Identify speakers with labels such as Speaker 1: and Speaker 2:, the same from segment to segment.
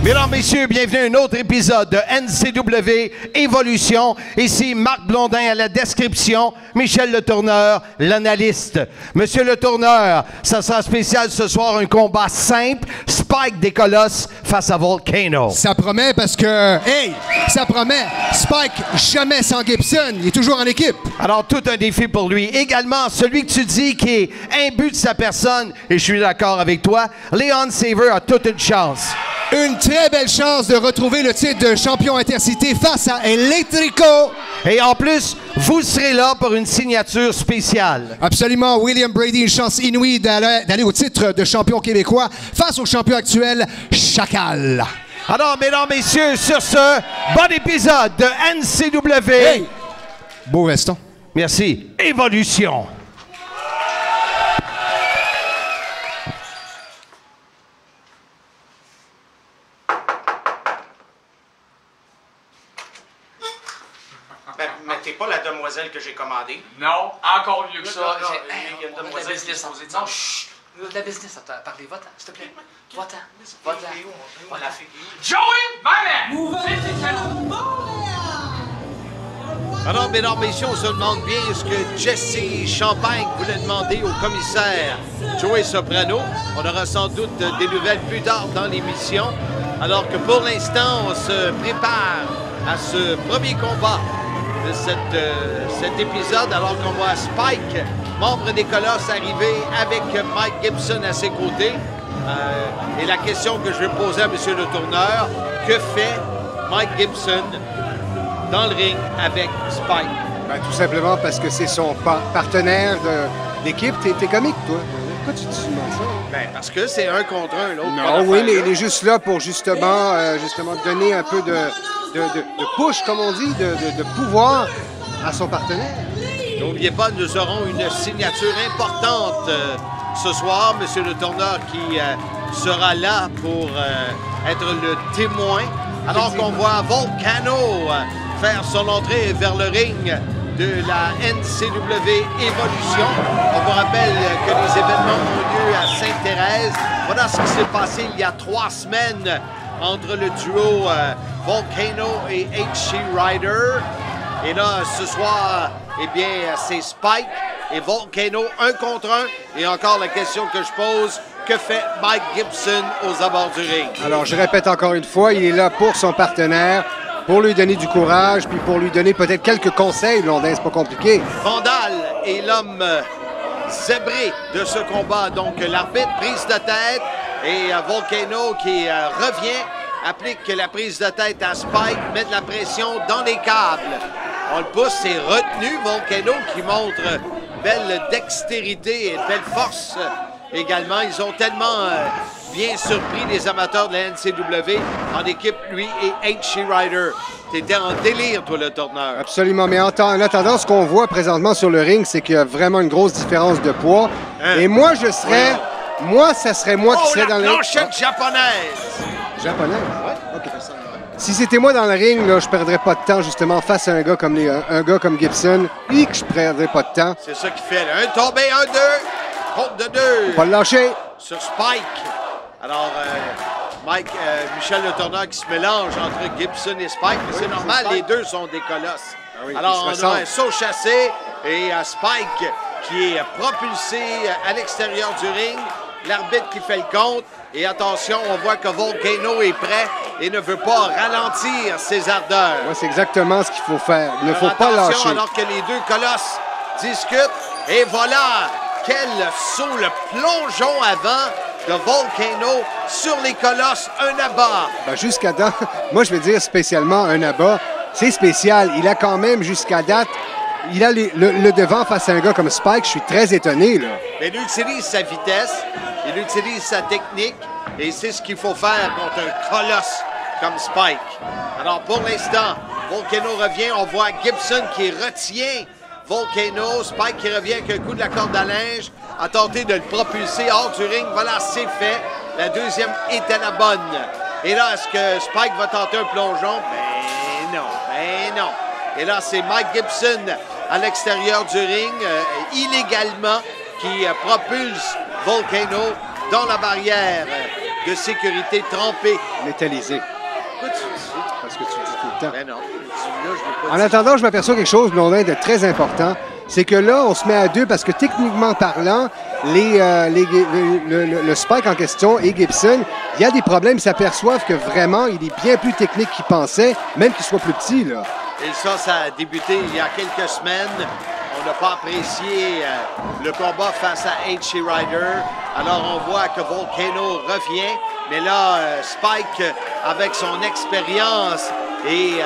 Speaker 1: Mesdames, messieurs, bienvenue à un autre épisode de NCW Évolution. Ici, Marc Blondin à la description, Michel Letourneur, l'analyste. Monsieur Letourneur, ça sera spécial ce soir, un combat simple, Spike des Colosses face à Volcano.
Speaker 2: Ça promet parce que, hey, ça promet, Spike jamais sans Gibson, il est toujours en équipe.
Speaker 1: Alors, tout un défi pour lui. Également, celui que tu dis qui est imbu de sa personne, et je suis d'accord avec toi, Leon Saver a toute une chance.
Speaker 2: Une très belle chance de retrouver le titre de champion intercité face à Electrico.
Speaker 1: Et en plus, vous serez là pour une signature spéciale.
Speaker 2: Absolument, William Brady, une chance inouïe d'aller au titre de champion québécois face au champion actuel, Chacal.
Speaker 1: Alors, mesdames, messieurs, sur ce, bon épisode de NCW.
Speaker 2: Hey! Beau veston.
Speaker 1: Merci. Évolution.
Speaker 3: Mais t'es pas la demoiselle que j'ai commandée.
Speaker 4: Non, encore mieux que ça.
Speaker 3: Il y a une demoiselle qui est supposée dire.
Speaker 4: Non, chut. La business, parlez, va-t'en, s'il te plaît. Va-t'en, va-t'en.
Speaker 3: La fille.
Speaker 4: Joey, my man!
Speaker 1: Alors, mesdames, messieurs, on se demande bien ce que Jesse Champagne voulait demander au commissaire Joey Soprano. On aura sans doute des nouvelles plus tard dans l'émission. Alors que pour l'instant, on se prépare à ce premier combat de cet épisode, alors qu'on voit Spike, membre des Colosses, arriver avec Mike Gibson à ses côtés. Et la question que je vais poser à M. Letourneur, que fait Mike Gibson dans le ring avec Spike?
Speaker 5: Ben, tout simplement parce que c'est son partenaire d'équipe. T'es comique, toi. Pourquoi tu dis souvent ça?
Speaker 1: Ben, parce que c'est un contre un, l'autre.
Speaker 5: Non, oui, mais il est juste là pour justement donner un peu de push, comme on dit, de pouvoir à son partenaire.
Speaker 1: N'oubliez pas, nous aurons une signature importante ce soir. M. Letourneur qui sera là pour être le témoin. Alors qu'on voit Volcano faire son entrée vers le ring de la NCW Évolution. On vous rappelle que les événements ont lieu à Sainte-Thérèse. Voilà ce qui s'est passé il y a 3 semaines entre le duo Volcano et HC Rider. Et là, ce soir, eh bien, c'est Spike et Volcano, 1 contre 1. Et encore la question que je pose, que fait Mike Gibson aux abords du ring?
Speaker 5: Alors, je répète encore une fois, il est là pour son partenaire, pour lui donner du courage, puis pour lui donner peut-être quelques conseils. Blondin, c'est pas compliqué.
Speaker 1: Vandal est l'homme zébré de ce combat. Donc, l'arbitre, prise de tête, et Volcano qui revient, applique la prise de tête à Spike, met de la pression dans les câbles. On le pousse, c'est retenu. Volcano qui montre belle dextérité et belle force également. Ils ont tellement bien surpris les amateurs de la NCW en équipe, lui et HC Rider. T'étais en délire, toi, le tourneur.
Speaker 5: Absolument, mais en attendant, ce qu'on voit présentement sur le ring, c'est qu'il y a vraiment une grosse différence de poids.
Speaker 1: Hein?
Speaker 5: Et moi, je serais... Moi, ça serait moi qui serais dans le ring.
Speaker 1: Planchette japonaise!
Speaker 5: Japonaise? Ouais. OK. Si c'était moi dans le ring, là, je perdrais pas de temps, justement, face à un gars comme Gibson, et que je perdrais pas de temps.
Speaker 1: C'est ça qui fait, là. Un tombé, 1, 2, compte de 2.
Speaker 5: Faut pas le lâcher.
Speaker 1: Sur Spike. Alors, Michel Letourneur qui se mélange entre Gibson et Spike, mais c'est normal, les deux sont des colosses.
Speaker 5: Ah oui,
Speaker 1: alors,
Speaker 5: ils se
Speaker 1: on a
Speaker 5: ressemblent.
Speaker 1: un saut chassé et Spike qui est propulsé à l'extérieur du ring. L'arbitre qui fait le compte. Et attention, on voit que Volcano est prêt et ne veut pas ralentir ses ardeurs.
Speaker 5: Ouais, c'est exactement ce qu'il faut faire. Il ne faut pas
Speaker 1: Attention,
Speaker 5: lâcher.
Speaker 1: alors que les deux colosses discutent. Et voilà, quel saut, le plongeon avant de Volcano sur les colosses, un abat.
Speaker 5: Ben, jusqu'à date, moi, je vais dire spécialement un abat. C'est spécial. Il a quand même, jusqu'à date, il a le devant face à un gars comme Spike. Je suis très étonné, là.
Speaker 1: Mais il utilise sa vitesse, il utilise sa technique, et c'est ce qu'il faut faire contre un colosse comme Spike. Alors, pour l'instant, Volcano revient. On voit Gibson qui retient Volcano. Spike qui revient avec un coup de la corde à linge, a tenté de le propulser hors du ring. Voilà, c'est fait. La deuxième était la bonne. Et là, est-ce que Spike va tenter un plongeon? Ben non. Et là, c'est Mike Gibson à l'extérieur du ring, illégalement, qui propulse Volcano dans la barrière de sécurité trempés.
Speaker 5: Métallisé.
Speaker 1: Pourquoi tu dis ça?
Speaker 5: Parce que tu le dis tout le temps.
Speaker 1: Ben non. Là, je l'ai pas
Speaker 5: En
Speaker 1: dit.
Speaker 5: attendant, je m'aperçois quelque chose, Blondin, de très important. C'est que là, on se met à deux parce que techniquement parlant, le Spike en question et Gibson, il y a des problèmes. Ils s'aperçoivent que vraiment, il est bien plus technique qu'ils pensaient, même qu'il soit plus petit, là.
Speaker 1: Et ça a débuté il y a quelques semaines. On n'a pas apprécié le combat face à H.C. Rider. Alors, on voit que Volcano revient. Mais là, Spike, avec son expérience et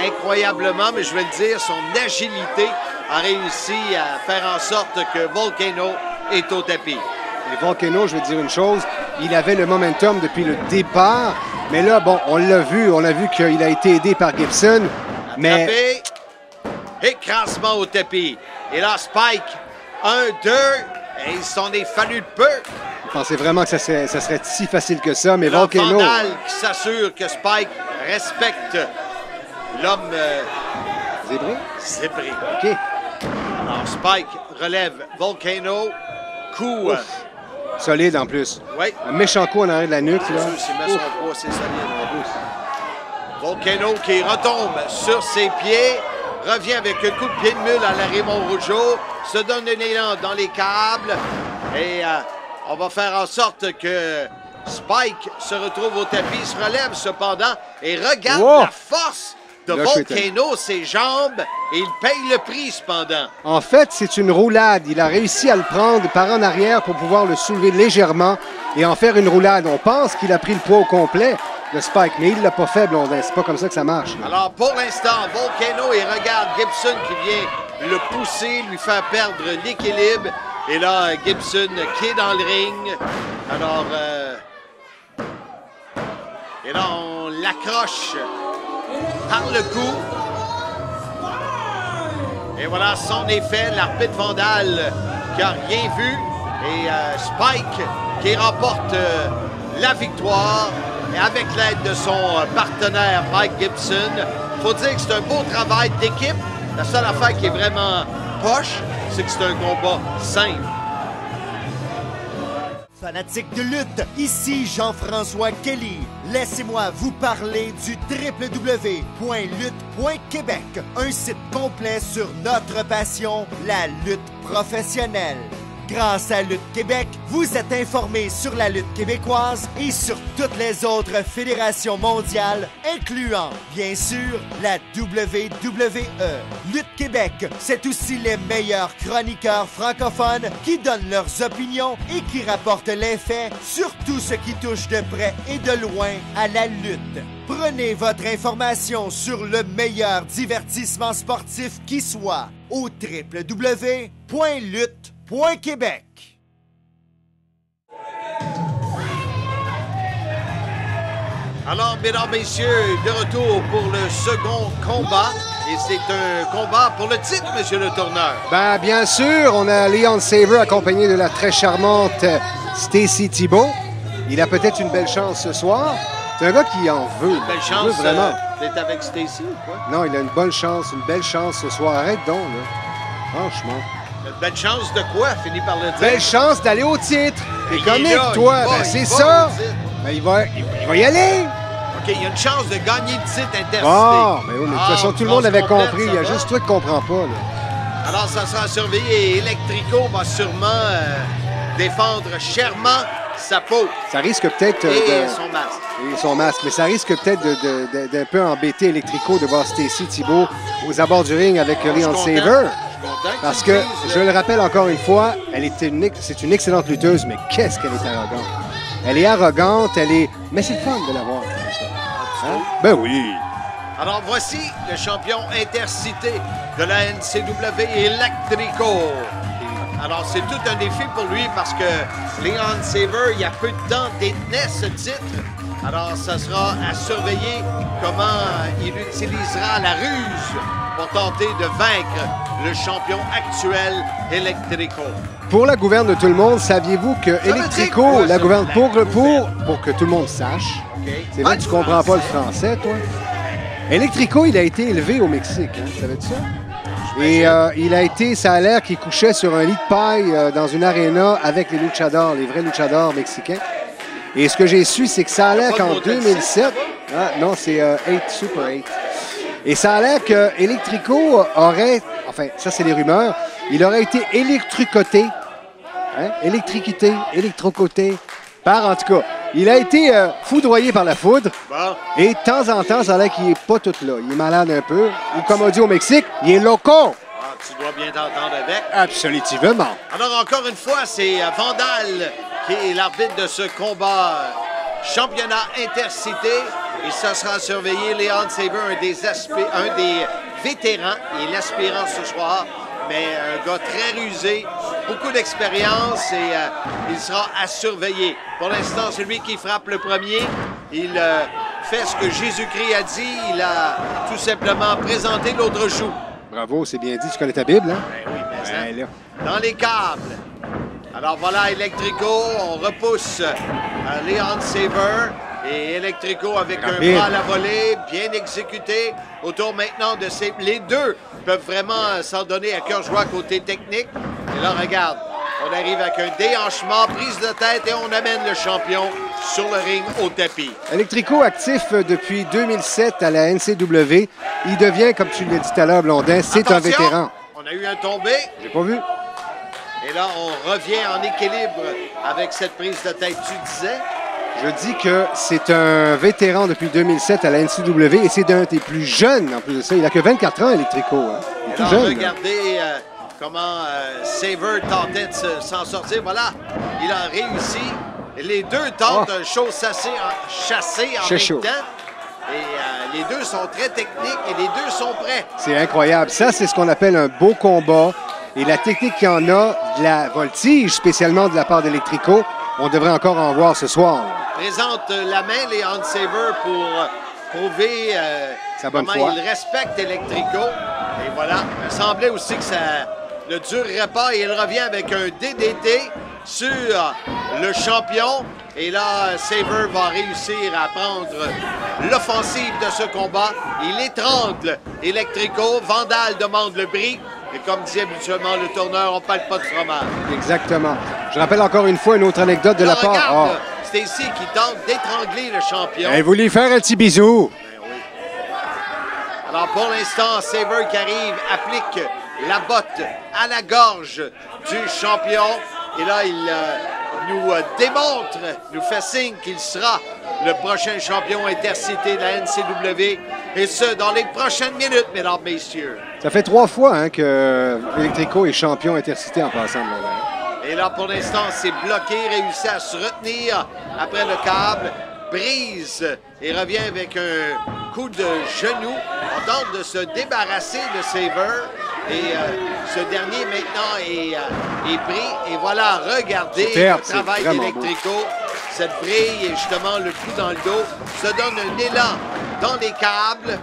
Speaker 1: incroyablement, mais je vais le dire, son agilité, a réussi à faire en sorte que Volcano est au tapis.
Speaker 5: Et Volcano, je vais te dire une chose, il avait le momentum depuis le départ. Mais là, bon, on l'a vu qu'il a été aidé par Gibson. Mais
Speaker 1: Attrapé, écrasement au tapis. Et là, Spike, 1, 2, et il s'en est fallu de peu.
Speaker 5: je pensais vraiment que ça serait si facile que ça. Mais
Speaker 1: Là,
Speaker 5: Volcano,
Speaker 1: Vandal qui s'assure que Spike respecte l'homme
Speaker 5: zébré?
Speaker 1: zébré.
Speaker 5: OK.
Speaker 1: Alors, Spike relève Volcano. Coup.
Speaker 5: Solide en plus.
Speaker 1: Oui.
Speaker 5: Un méchant coup en arrière de la nuque, là.
Speaker 1: S'il met son poids, c'est solide. Volcano qui retombe sur ses pieds. Revient avec un coup de pied de mule à la Raymond Rougeau. Se donne un élan dans les câbles. Et on va faire en sorte que Spike se retrouve au tapis, se relève cependant et regarde
Speaker 5: Wow!
Speaker 1: la force de
Speaker 5: Là, je suis étonné.
Speaker 1: Volcano, ses jambes, et il paye le prix cependant.
Speaker 5: En fait, c'est une roulade. Il a réussi à le prendre par en arrière pour pouvoir le soulever légèrement et en faire une roulade. On pense qu'il a pris le poids au complet, le Spike, mais il l'a pas fait, Blondin. C'est pas comme ça que ça marche, là.
Speaker 1: Alors, pour l'instant, Volcano, il regarde Gibson qui vient le pousser, lui faire perdre l'équilibre. Et là, Gibson qui est dans le ring. Alors, et là, on l'accroche par le cou. Et voilà, son effet, l'arbitre Vandal qui n'a rien vu. Et Spike qui remporte la victoire. Et avec l'aide de son partenaire Mike Gibson, il faut dire que c'est un beau travail d'équipe. La seule affaire qui est vraiment poche, c'est que c'est un combat simple.
Speaker 6: Fanatiques de lutte, ici Jean-François Kelly. Laissez-moi vous parler du www.lutte.québec, un site complet sur notre passion, la lutte professionnelle. Grâce à Lutte Québec, vous êtes informés sur la lutte québécoise et sur toutes les autres fédérations mondiales, incluant, bien sûr, la WWE. Lutte Québec, c'est aussi les meilleurs chroniqueurs francophones qui donnent leurs opinions et qui rapportent les faits sur tout ce qui touche de près et de loin à la lutte. Prenez votre information sur le meilleur divertissement sportif qui soit au www.lutte.québec.
Speaker 1: Alors, mesdames, messieurs, de retour pour le second combat. Et c'est un combat pour le titre, monsieur le tourneur.
Speaker 5: Ben, bien sûr, on a Leon Saver accompagné de la très charmante Stacy Thibault. Il a peut-être une belle chance ce soir. C'est un gars qui en veut.
Speaker 1: Belle
Speaker 5: Il
Speaker 1: chance
Speaker 5: veut vraiment.
Speaker 1: d'être avec Stacy ou quoi?
Speaker 5: Non, il a une belle chance ce soir. Arrête donc, là. Franchement.
Speaker 1: Une belle chance de quoi? Finit par le dire.
Speaker 5: Belle chance d'aller au titre. T'es
Speaker 1: Il est
Speaker 5: comique,
Speaker 1: là,
Speaker 5: toi.
Speaker 1: il va,
Speaker 5: Ben, c'est
Speaker 1: il va
Speaker 5: ça.
Speaker 1: au titre.
Speaker 5: Ben, il va y aller.
Speaker 1: OK, il y a une chance de gagner le titre intercité.
Speaker 5: Ah, mais oui, mais de toute façon, tout le monde avait
Speaker 1: complète,
Speaker 5: compris.
Speaker 1: ça
Speaker 5: Il y a
Speaker 1: va.
Speaker 5: juste toi qui comprends pas, là.
Speaker 1: Alors, ça sera surveillé et Electrico va sûrement défendre chèrement sa peau
Speaker 5: Ça risque peut-être
Speaker 1: et son masque.
Speaker 5: et son masque, mais ça risque peut-être d'un peu embêter Electrico de voir Stacy Thibault aux abords du ring avec Leon
Speaker 1: Je suis content.
Speaker 5: Saver.
Speaker 1: Je suis content
Speaker 5: Parce
Speaker 1: tu
Speaker 5: que,
Speaker 1: le dises,
Speaker 5: je
Speaker 1: là.
Speaker 5: le rappelle encore une fois, c'est une excellente lutteuse, mais qu'est-ce qu'elle est arrogante. Elle est arrogante, mais c'est le fun de la voir comme ça. Hein? Ben oui.
Speaker 1: Alors, voici le champion intercité de la NCW, Electrico. Alors, c'est tout un défi pour lui parce que Leon Saver, il y a peu de temps, détenait ce titre. Alors, ça sera à surveiller comment il utilisera la ruse pour tenter de vaincre le champion actuel, Electrico.
Speaker 5: Pour la gouverne de tout le monde, saviez-vous que
Speaker 1: veut dire
Speaker 5: Electrico,
Speaker 1: quoi,
Speaker 5: la
Speaker 1: ça,
Speaker 5: gouverne,
Speaker 1: la
Speaker 5: pour
Speaker 1: gouverne?
Speaker 5: que tout le monde sache,
Speaker 1: OK?
Speaker 5: c'est vrai que tu comprends pas le français, toi. Electrico, il a été élevé au Mexique, hein, savais-tu ça? Et ça a l'air qu'il couchait sur un lit de paille dans une aréna avec les luchadors, les vrais luchadors mexicains. Et ce que j'ai su, c'est que ça a l'air
Speaker 1: pas de
Speaker 5: qu'en
Speaker 1: Motel
Speaker 5: 2007... Ah, non, c'est 8, Super 8. Et ça a l'air que Electrico aurait... Enfin, ça, c'est les rumeurs. Il aurait été électricoté. Hein? Électrocoté. Par, en tout cas, il a été foudroyé par la foudre.
Speaker 1: Bon.
Speaker 5: Et de temps en temps, ça a l'air qu'il n'est pas tout là. Il est malade un peu. Ou comme on dit au Mexique, il est loco.
Speaker 1: Ah, tu dois bien t'entendre avec.
Speaker 5: Absolument.
Speaker 1: Alors, encore une fois, c'est Vandal qui est l'arbitre de ce combat championnat intercité. Et ça sera surveillé. Leon Saber, un des vétérans. Il est l'aspirant ce soir, mais un gars très rusé, beaucoup d'expérience et il sera à surveiller. Pour l'instant, c'est lui qui frappe le premier. Il fait ce que Jésus-Christ a dit. Il a tout simplement présenté l'autre joue.
Speaker 5: Bravo, c'est bien dit. Tu connais ta Bible, hein?
Speaker 1: Ben oui, mais ça,
Speaker 5: Ouais, là.
Speaker 1: dans les câbles. Alors voilà, Electrico, on repousse Leon Saber. Et Electrico avec un bras à la volée, bien exécuté. Autour maintenant de ces... Les deux peuvent vraiment s'en donner à cœur joie côté technique. Et là, regarde, on arrive avec un déhanchement, prise de tête et on amène le champion sur le ring au tapis.
Speaker 5: Electrico actif depuis 2007 à la NCW. Il devient, comme tu l'as dit tout à l'heure, Blondin, c'est un
Speaker 1: Attention,
Speaker 5: vétéran.
Speaker 1: on a eu un tombé.
Speaker 5: J'ai pas vu.
Speaker 1: Et là, on revient en équilibre avec cette prise de tête, tu disais.
Speaker 5: Je dis que c'est un vétéran depuis 2007 à la NCW et c'est d'un des plus jeunes en plus de ça. Il n'a que 24 ans, Electrico. Hein. Il est tout
Speaker 1: Alors,
Speaker 5: jeune.
Speaker 1: regardez comment Saber tentait de s'en sortir. Voilà, il a réussi. Les deux tentent un show chassé en
Speaker 5: C'est
Speaker 1: même
Speaker 5: chaud.
Speaker 1: temps. Et les deux sont très techniques et les deux sont prêts.
Speaker 5: C'est incroyable. Ça, c'est ce qu'on appelle un beau combat. Et la technique qu'il y en a, de la voltige, spécialement de la part d'Electrico, on devrait encore en voir ce soir.
Speaker 1: Présente la main, Leon Saber, pour prouver
Speaker 5: Sa bonne
Speaker 1: comment
Speaker 5: foi.
Speaker 1: il respecte Electrico. Et voilà, il me semblait aussi que ça ne durerait pas. Et il revient avec un DDT sur le champion. Et là, Saber va réussir à prendre l'offensive de ce combat. Il étrangle Electrico. Vandal demande le bris. Et comme disait habituellement le tourneur, on ne parle pas de fromage.
Speaker 5: Exactement. Je rappelle encore une fois une autre anecdote de
Speaker 1: Là,
Speaker 5: la part.
Speaker 1: regarde, Stacy qui tente d'étrangler le champion.
Speaker 5: Elle voulait faire un petit bisou.
Speaker 1: Ben oui. Alors pour l'instant, Saber qui arrive, applique la botte à la gorge du champion. Et là, il nous démontre, nous fait signe qu'il sera le prochain champion intercité de la NCW. Et ce, dans les prochaines minutes, mesdames, messieurs.
Speaker 5: Ça fait 3 fois hein, que Electrico est champion intercité en passant. Blondin.
Speaker 1: Et là, pour l'instant, c'est bloqué, réussit à se retenir après le câble, brise et revient avec un coup de genou. On tente de se débarrasser de Saber. Et ce dernier, maintenant, est pris. Et voilà, regardez
Speaker 5: Superbe,
Speaker 1: le travail
Speaker 5: c'est vraiment
Speaker 1: d'Electrico. Cette brille et justement le coup dans le dos se donne un élan dans les câbles.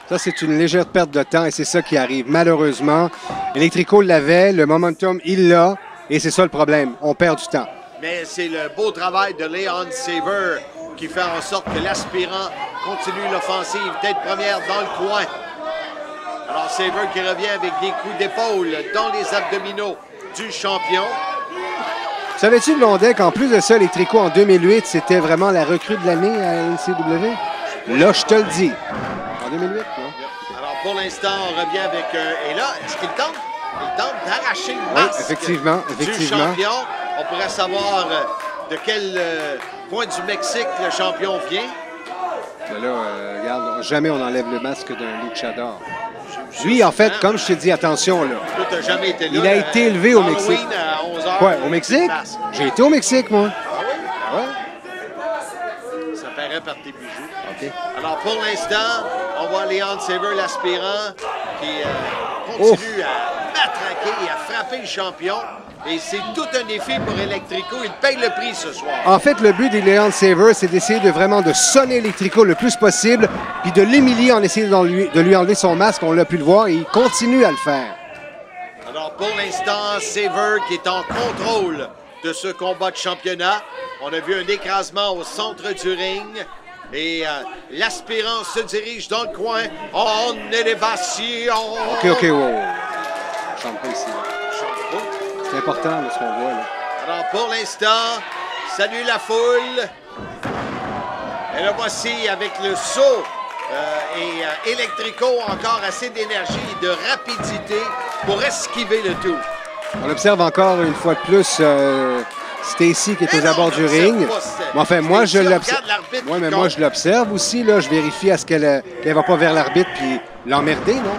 Speaker 5: Ça, c'est une légère perte de temps et c'est ça qui arrive. Malheureusement, Electrico l'avait, le momentum, il l'a. Et c'est ça le problème, on perd du temps.
Speaker 1: Mais c'est le beau travail de Leon Saber qui fait en sorte que l'aspirant continue l'offensive, tête première dans le coin. Alors Saber qui revient avec des coups d'épaule dans les abdominaux du champion.
Speaker 5: Savais-tu, Blondin, qu'en plus de ça, Electrico en 2008, c'était vraiment la recrue de l'année à la NCW? Là, je te le dis. En 2008, non?
Speaker 1: Alors pour l'instant, on revient avec et là, est-ce qu'il tente? Il tente d'arracher le
Speaker 5: Oui,
Speaker 1: masque
Speaker 5: effectivement.
Speaker 1: du champion. On pourrait savoir de quel point du Mexique le champion vient.
Speaker 5: Mais là, regarde, jamais on enlève le masque d'un luchador. Lui, en fait, comme je te dis, attention, là.
Speaker 1: Toi, t'as jamais été là.
Speaker 5: Il a été élevé au
Speaker 1: Halloween
Speaker 5: Mexique.
Speaker 1: à 11h.
Speaker 5: Ouais, au Mexique? J'ai été au Mexique, moi.
Speaker 1: Ah oui?
Speaker 5: Ouais.
Speaker 1: Ça paraît par tes bijoux.
Speaker 5: OK.
Speaker 1: Alors, pour l'instant, on voit Leon Saber, l'aspirant, qui continue à matraquer et à frapper le champion. Et c'est tout un défi pour Electrico. Il paye le prix ce soir.
Speaker 5: En fait, le but des Leon Saver, c'est d'essayer de vraiment de sonner Electrico le plus possible, puis de l'humilier en essayant de lui enlever son masque. On l'a pu le voir et il continue à le faire.
Speaker 1: Alors, pour l'instant, Saber qui est en contrôle de ce combat de championnat. On a vu un écrasement au centre du ring. Et l'aspirant se dirige dans le coin en élévation.
Speaker 5: OK, wow. Chante pas ici. là. C'est important, là, ce qu'on voit, là.
Speaker 1: Alors, pour l'instant, salue la foule. Et le voici avec le saut et Electrico encore assez d'énergie et de rapidité pour esquiver le tout.
Speaker 5: On observe encore une fois de plus Stacy qui est aux abords du ring. Mais enfin, moi, je l'observe. Oui, mais moi, je l'observe aussi. Là, je vérifie à ce qu'elle ne va pas vers l'arbitre puis l'emmerder, non?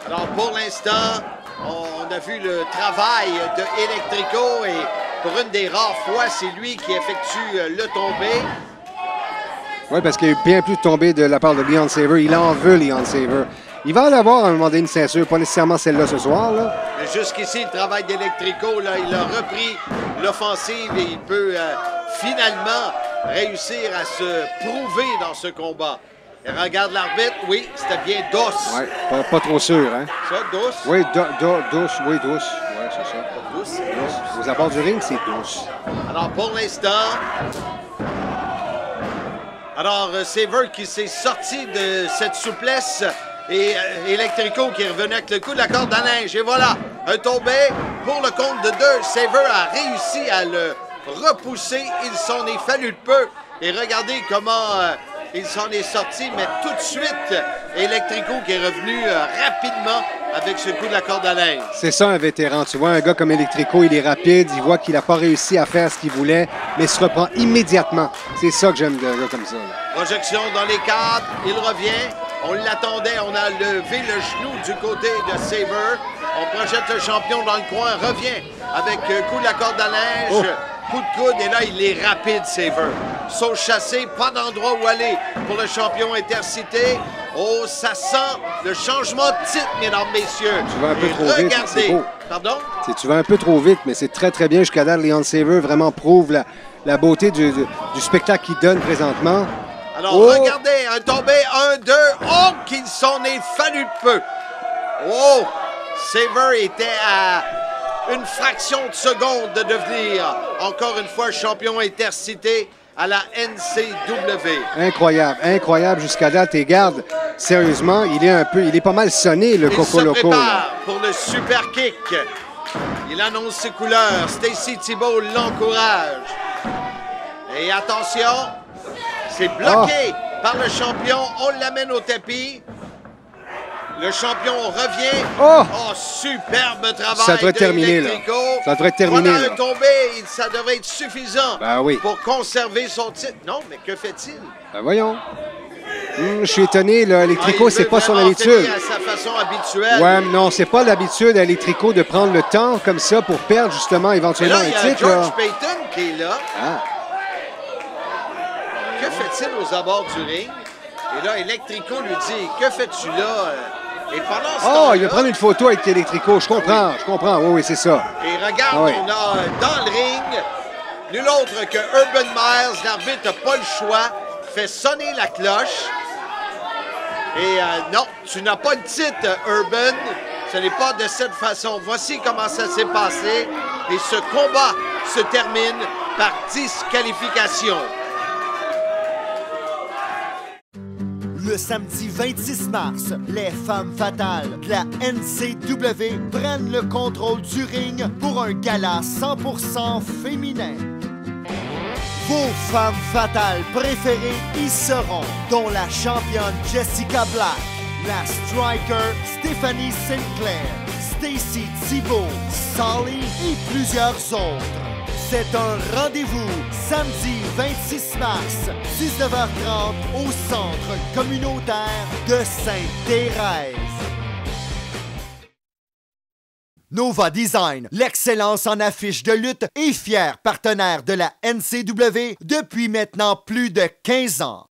Speaker 1: Alors, pour l'instant, on a vu le travail de Electrico et pour une des rares fois, c'est lui qui effectue le tombé.
Speaker 5: Oui, parce qu'il y a eu bien plus de tombées de la part de Leon Saver. Il en veut, Leon Saver. Il va en avoir à un moment donné une ceinture, pas nécessairement celle-là ce soir. Là.
Speaker 1: Jusqu'ici, le travail d'Electrico, là, il a repris l'offensive et il peut finalement réussir à se prouver dans ce combat. Et regarde l'arbitre, oui, c'était bien Dos.
Speaker 5: Oui, pas trop sûr, hein?
Speaker 1: Ça, Dos?
Speaker 5: Oui, Dos, oui, Dos. Oui, c'est ça.
Speaker 1: Dos.
Speaker 5: Aux abords du ring, c'est Dos.
Speaker 1: Alors, pour l'instant... Alors, Saver qui s'est sorti de cette souplesse et Electrico qui est revenu avec le coup de la corde à linge. Et voilà, un tombé pour le compte de 2. Saver a réussi à le repousser. Il s'en est fallu de peu. Et regardez comment il s'en est sorti. Mais tout de suite, Electrico qui est revenu rapidement avec ce coup de la corde à linge.
Speaker 5: C'est ça un vétéran. Tu vois, un gars comme Electrico, il est rapide. Il voit qu'il n'a pas réussi à faire ce qu'il voulait, mais il se reprend immédiatement. C'est ça que j'aime d'un gars comme ça. Là.
Speaker 1: Projection dans les cadres. Il revient. On l'attendait. On a levé le genou du côté de Saver. On projette le champion dans le coin. Revient avec coup de la corde à linge. Coup de coude. Et là, il est rapide, Saver. Saut chassé. Pas d'endroit où aller pour le champion intercité. Oh, ça sent le changement de titre, mesdames, messieurs.
Speaker 5: Tu vas un peu trop vite, c'est beau.
Speaker 1: Pardon?
Speaker 5: Tu vas un peu trop vite, mais c'est très, très bien. Jusqu'à date, Leon Saver vraiment prouve la beauté du spectacle qu'il donne présentement.
Speaker 1: Alors, regardez, un tombé, 1-2. Oh, qu'il s'en est fallu de peu. Oh, Saver était à une fraction de seconde de devenir, encore une fois, champion intercité à la NCW.
Speaker 5: Incroyable, incroyable jusqu'à date. Et garde, sérieusement, il est pas mal sonné, le Coco Loco.
Speaker 1: Il se prépare pour le super kick. Il annonce ses couleurs. Stacy Thibault l'encourage. Et attention, c'est bloqué par le champion. On l'amène au tapis. Le champion revient. Oh, superbe travail.
Speaker 5: Ça devrait terminer, là. Ça devrait terminer.
Speaker 1: Voilà un tombé, ça devrait être suffisant pour conserver son titre. Non, mais que fait-il?
Speaker 5: Ben voyons. Je suis étonné, là. Electrico, c'est pas son habitude.
Speaker 1: À sa façon habituelle.
Speaker 5: Ouais, mais non, c'est pas l'habitude à Electrico de prendre le temps comme ça pour perdre justement éventuellement un titre.
Speaker 1: Il y a George Payton qui est là. Que fait-il aux abords du ring? Et là, Electrico lui dit, que fais-tu là? Et pendant ce temps-là,
Speaker 5: il va prendre une photo avec Electrico. Je comprends, Oui, c'est ça.
Speaker 1: Et regarde, on a dans le ring, nul autre que Urban Miles. L'arbitre n'a pas le choix. Fait sonner la cloche. Et non, tu n'as pas le titre, Urban. Ce n'est pas de cette façon. Voici comment ça s'est passé. Et ce combat se termine par disqualification.
Speaker 6: Le samedi 26 mars, les femmes fatales de la NCW prennent le contrôle du ring pour un gala 100% féminin. Vos femmes fatales préférées y seront, dont la championne Jessica Black, la striker Stephanie Sinclair, Stacy Thibault, Solly et plusieurs autres. C'est un rendez-vous samedi 26 mars, 19h30 au centre communautaire de Sainte-Thérèse. Nova Design, l'excellence en affiches de lutte et fier partenaire de la NCW depuis maintenant plus de 15 ans.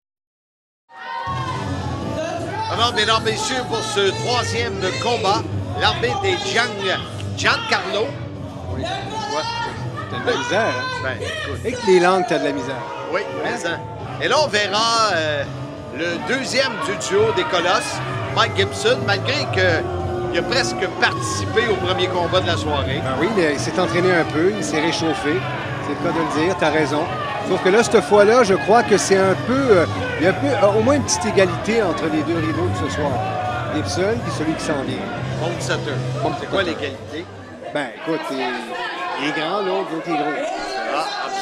Speaker 1: Alors, mesdames, messieurs, pour ce troisième combat, l'arbitre est Giancarlo.
Speaker 5: Oui, t'as de la misère, hein?
Speaker 1: Ben, écoute.
Speaker 5: Et que les langues, t'as de la misère.
Speaker 1: Oui, mais ça. Et là, on verra le deuxième du duo des Colosses, Mike Gibson, malgré qu'il a presque participé au premier combat de la soirée.
Speaker 5: Ben oui, mais il s'est entraîné un peu, il s'est réchauffé. C'est le cas de le dire, t'as raison. Sauf que là, cette fois-là, je crois que c'est un peu... il y a un peu, au moins une petite égalité entre les deux rivaux de ce soir. Gibson et celui qui s'en vient.
Speaker 1: Contre Sutter. C'est quoi l'égalité?
Speaker 5: Ben, écoute, il est grand, l'autre est gros.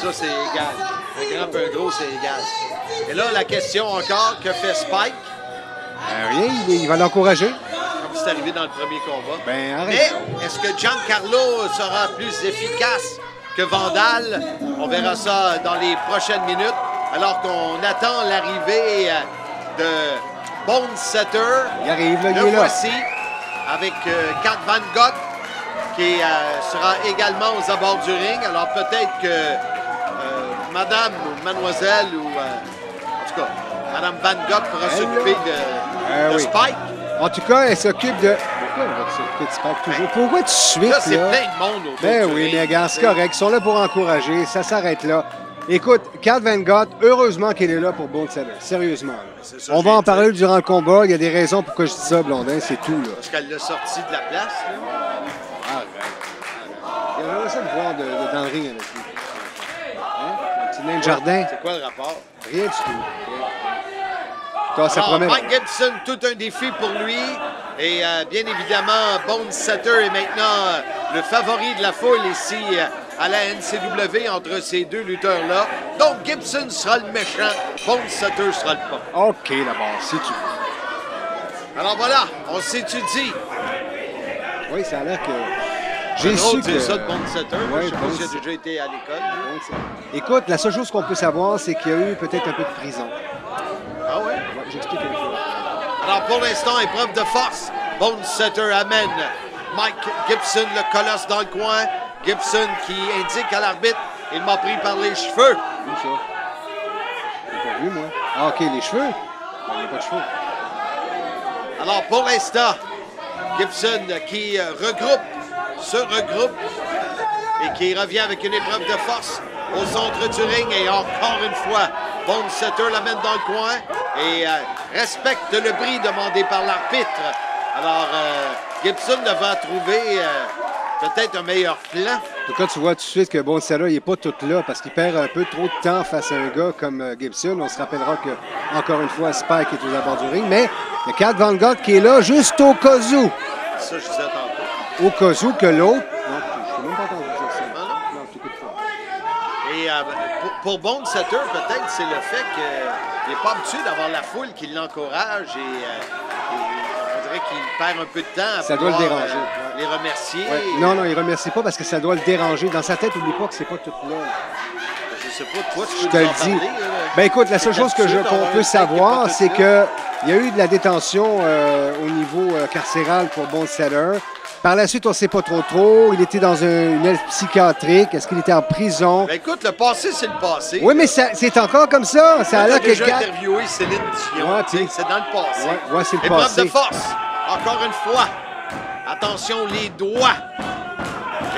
Speaker 1: Ça, c'est égal. Un grand et un gros, c'est égal. Et là, la question encore, que fait Spike?
Speaker 5: Rien, il va l'encourager.
Speaker 1: Comme c'est arrivé dans le premier combat.
Speaker 5: Ben, arrête.
Speaker 1: Mais est-ce que Giancarlo sera plus efficace que Vandal? On verra ça dans les prochaines minutes, alors qu'on attend l'arrivée de Bone Setter.
Speaker 5: Il arrive, là, il
Speaker 1: Le
Speaker 5: est là.
Speaker 1: voici, avec Kat Van Gogh, qui sera également aux abords du ring. Alors peut-être que Madame ou Mademoiselle, ou en tout cas, Madame Van Gogh pourra s'occuper de
Speaker 5: oui.
Speaker 1: Spike.
Speaker 5: En tout cas, elle s'occupe de... Pourquoi elle va s'occuper de Spike toujours? Pourquoi tu suites,
Speaker 1: Là, c'est
Speaker 5: là?
Speaker 1: plein de monde autour
Speaker 5: Ben
Speaker 1: du
Speaker 5: oui,
Speaker 1: ring.
Speaker 5: mais regarde, c'est correct. Ils sont là pour encourager. Ça s'arrête là. Écoute, Kat Van Gogh, heureusement qu'il est là pour Bone Setter. Sérieusement. Là.
Speaker 1: C'est ça,
Speaker 5: On
Speaker 1: je
Speaker 5: va
Speaker 1: viens
Speaker 5: en
Speaker 1: de
Speaker 5: parler
Speaker 1: dire.
Speaker 5: durant le combat. Il y a des raisons pourquoi je dis ça, Blondin. C'est tout, là.
Speaker 1: Parce qu'elle l'a sorti de la place. Là.
Speaker 5: Il aimerait ça me voir dans le ring avec lui. Hein? Un petit nain de jardin.
Speaker 1: C'est quoi le rapport?
Speaker 5: Rien du tout. Toi, ça
Speaker 1: Alors,
Speaker 5: promet.
Speaker 1: Mike Gibson, tout un défi pour lui. Et bien évidemment, Bone Setter est maintenant le favori de la foule ici à la NCW entre ces deux lutteurs-là. Donc, Gibson sera le méchant, Bone Setter sera le pas.
Speaker 5: OK, d'abord, si tu veux.
Speaker 1: Alors voilà, on s'étudie.
Speaker 5: Oui, ça a l'air que...
Speaker 1: C'est
Speaker 5: J'ai
Speaker 1: drôle
Speaker 5: su
Speaker 1: de dire
Speaker 5: que...
Speaker 1: ça de Bone Setter.
Speaker 5: Ouais,
Speaker 1: Je sais pas
Speaker 5: Bone
Speaker 1: s'il a
Speaker 5: Setter.
Speaker 1: déjà été à l'école. lui.
Speaker 5: Écoute, la seule chose qu'on peut savoir, c'est qu'il y a eu peut-être un peu de prison.
Speaker 1: Ah ouais?
Speaker 5: Ouais, j'explique un peu.
Speaker 1: Alors pour l'instant, épreuve de force. Bone Setter amène Mike Gibson, le colosse dans le coin. Gibson qui indique à l'arbitre, il m'a pris par les cheveux.
Speaker 5: Où ça? J'ai pas vu, moi. Ah, OK, les cheveux? Ben, il n'y a pas de cheveux.
Speaker 1: Alors pour l'instant, Gibson qui se regroupe et qui revient avec une épreuve de force au centre du ring. Et encore une fois, Bone Setter l'amène dans le coin et respecte le bris demandé par l'arbitre. Alors Gibson devra trouver peut-être un meilleur plan.
Speaker 5: En tout cas, tu vois tout de suite que Bone Setter, il n'est pas tout là parce qu'il perd un peu trop de temps face à un gars comme Gibson. On se rappellera que, encore une fois, Spike est aux abords du ring. Mais il y a Kat Van Gogh qui est là juste au cas où.
Speaker 1: Ça, je disais tantôt.
Speaker 5: Au cas où que l'autre... Non, je n'ai même pas entendu dire ça.
Speaker 1: Non, non.
Speaker 5: Non, tu écoutes pas.
Speaker 1: Et pour Bone Setter, peut-être, c'est le fait qu'il n'est pas habitué d'avoir la foule qui l'encourage et on dirait qu'il perd un peu de temps à
Speaker 5: Ça doit le
Speaker 1: pouvoir,
Speaker 5: déranger.
Speaker 1: les remercier.
Speaker 5: Ouais. Non, non, il ne remercie pas parce que ça doit le déranger. Dans sa tête, n'oublie pas que c'est pas tout là.
Speaker 1: Je sais pas, toi, tu
Speaker 5: Je
Speaker 1: peux
Speaker 5: te
Speaker 1: nous
Speaker 5: le
Speaker 1: en
Speaker 5: dis.
Speaker 1: parler,
Speaker 5: Ben écoute, la seule
Speaker 1: T'es
Speaker 5: chose
Speaker 1: habitué d'avoir
Speaker 5: qu'on
Speaker 1: un
Speaker 5: peut
Speaker 1: sac qui est
Speaker 5: savoir,
Speaker 1: pas tout
Speaker 5: c'est
Speaker 1: là.
Speaker 5: qu'il y a eu de la détention au niveau carcéral pour Bone Setter. Par la suite, on ne sait pas trop. Il était dans une aile psychiatrique. Est-ce qu'il était en prison?
Speaker 1: Ben écoute, le passé, c'est le passé.
Speaker 5: Oui, mais c'est encore comme ça. Ça a
Speaker 1: Tu
Speaker 5: l'air
Speaker 1: as
Speaker 5: que...
Speaker 1: déjà interviewé Céline Dion.
Speaker 5: Ouais,
Speaker 1: tu sais,
Speaker 5: puis-
Speaker 1: c'est dans le passé.
Speaker 5: Ouais, c'est le
Speaker 1: Épreuve
Speaker 5: passé.
Speaker 1: de force. Encore une fois. Attention, les doigts.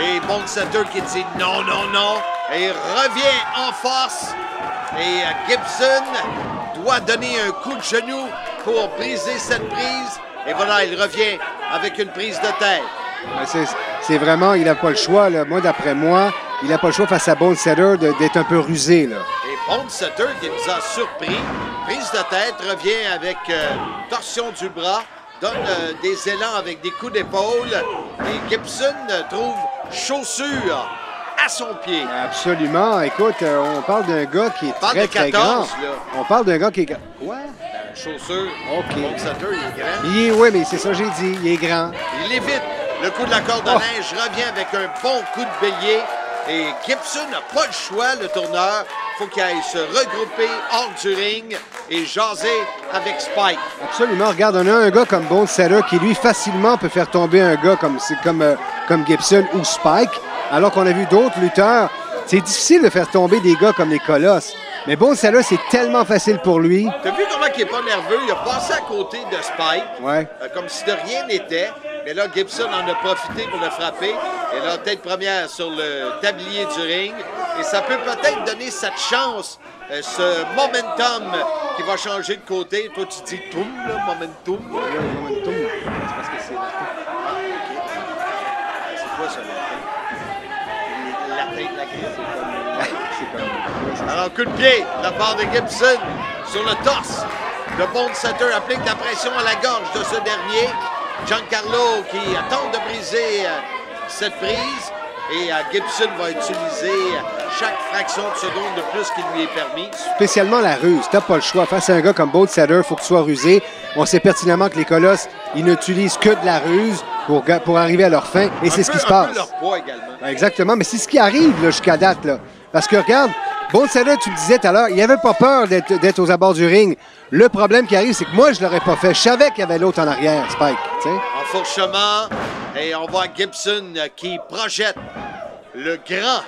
Speaker 1: Et Bone Setter qui dit non, non, non. Et il revient en force. Et Gibson doit donner un coup de genou pour briser cette prise. Et voilà, il revient avec une prise de tête.
Speaker 5: Ben, c'est vraiment... Il n'a pas le choix. Là. Moi, d'après moi, il n'a pas le choix face à Bone Setter d'être un peu rusé. Là.
Speaker 1: Et Bone Setter qui nous a surpris. Prise de tête, revient avec torsion du bras. Donne des élans avec des coups d'épaule. Et Gibson trouve chaussure à son pied.
Speaker 5: Absolument. Écoute, on parle d'un gars qui est
Speaker 1: parle
Speaker 5: très,
Speaker 1: de
Speaker 5: très
Speaker 1: 14,
Speaker 5: grand.
Speaker 1: là.
Speaker 5: On parle d'un gars qui est grand. Quoi?
Speaker 1: Chaussure.
Speaker 5: OK.
Speaker 1: Bone Setter, il est grand.
Speaker 5: Oui, mais c'est ça que j'ai dit. Il est grand.
Speaker 1: Il évite le coup de la corde à
Speaker 5: Oh.
Speaker 1: linge, revient avec un bon coup de bélier. Et Gibson n'a pas le choix, le tourneur. Il faut qu'il aille se regrouper hors du ring et jaser avec Spike.
Speaker 5: Absolument. Regarde, on a un gars comme Bone Setter qui, lui, facilement peut faire tomber un gars comme Gibson ou Spike, alors qu'on a vu d'autres lutteurs. C'est difficile de faire tomber des gars comme les Colosses. Mais Bone Setter, c'est tellement facile pour lui.
Speaker 1: T'as vu comment il n'est pas nerveux? Il a passé à côté de Spike,
Speaker 5: Ouais.
Speaker 1: comme si de rien n'était. Mais là, Gibson en a profité pour le frapper. Et là, tête première sur le tablier du ring. Et ça peut peut-être donner cette chance, ce momentum qui va changer de côté. Toi, tu dis toum, là, momentum.
Speaker 5: Le momentum, c'est parce que c'est...
Speaker 1: C'est quoi ça, la tête de la griffe?
Speaker 5: C'est comme...
Speaker 1: Alors, coup de pied de la part de Gibson sur le torse. Le Bone Setter applique la pression à la gorge de ce dernier. Giancarlo qui tente de briser cette prise. Et Gibson va utiliser chaque fraction de seconde de plus qui lui est permis.
Speaker 5: Spécialement la ruse. T'as pas le choix. Face à un gars comme Bold Setter, il faut que tu sois rusé. On sait pertinemment que les Colosses, ils n'utilisent que de la ruse pour arriver à leur fin. Et c'est ce qui se passe.
Speaker 1: Un peu leur poids également.
Speaker 5: Ben, exactement. Mais c'est ce qui arrive là, jusqu'à date. Là. Parce que regarde, Bold Setter, tu le disais tout à l'heure, il n'avait pas peur d'être aux abords du ring. Le problème qui arrive, c'est que moi, je ne l'aurais pas fait. Je savais qu'il y avait l'autre en arrière, Spike. T'sais.
Speaker 1: Enfourchement. Et on voit Gibson qui projette le grand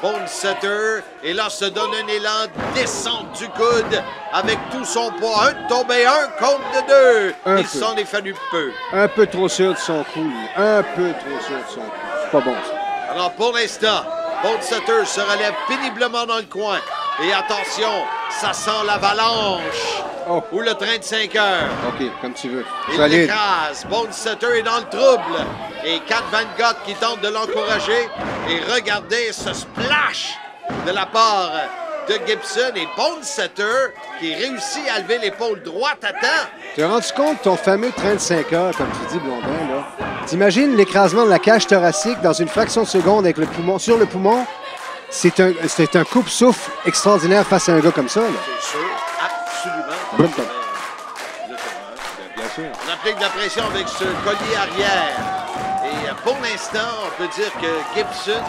Speaker 1: Bold Setter. Et là, se donne un élan, descente du coude avec tout son poids. Un tombé, un compte de deux. Il s'en est fallu peu.
Speaker 5: Un peu trop sûr de son coup. Un peu trop sûr de son coup. C'est pas bon, ça.
Speaker 1: Alors, pour l'instant, Bold Setter se relève péniblement dans le coin. Et attention, ça sent l'avalanche.
Speaker 5: Oh.
Speaker 1: Ou le train de 5 heures.
Speaker 5: OK, comme tu veux.
Speaker 1: Il
Speaker 5: Solide.
Speaker 1: l'écrase. Bold Setter est dans le trouble. Et Kat Van Gogh qui tente de l'encourager. Et regardez ce splash de la part de Gibson. Et Bold Setter qui réussit à lever l'épaule droite à temps.
Speaker 5: Tu as rendu compte de ton fameux train de 5 heures, comme tu dis, Blondin, là? T'imagines l'écrasement de la cage thoracique dans une fraction de seconde avec le poumon, sur le poumon? C'est un coupe-souffle extraordinaire face à un gars comme ça, là.
Speaker 1: C'est sûr, absolument.
Speaker 5: Bien sûr.
Speaker 1: On applique de la pression avec ce collier arrière. Et pour l'instant, on peut dire que Gibson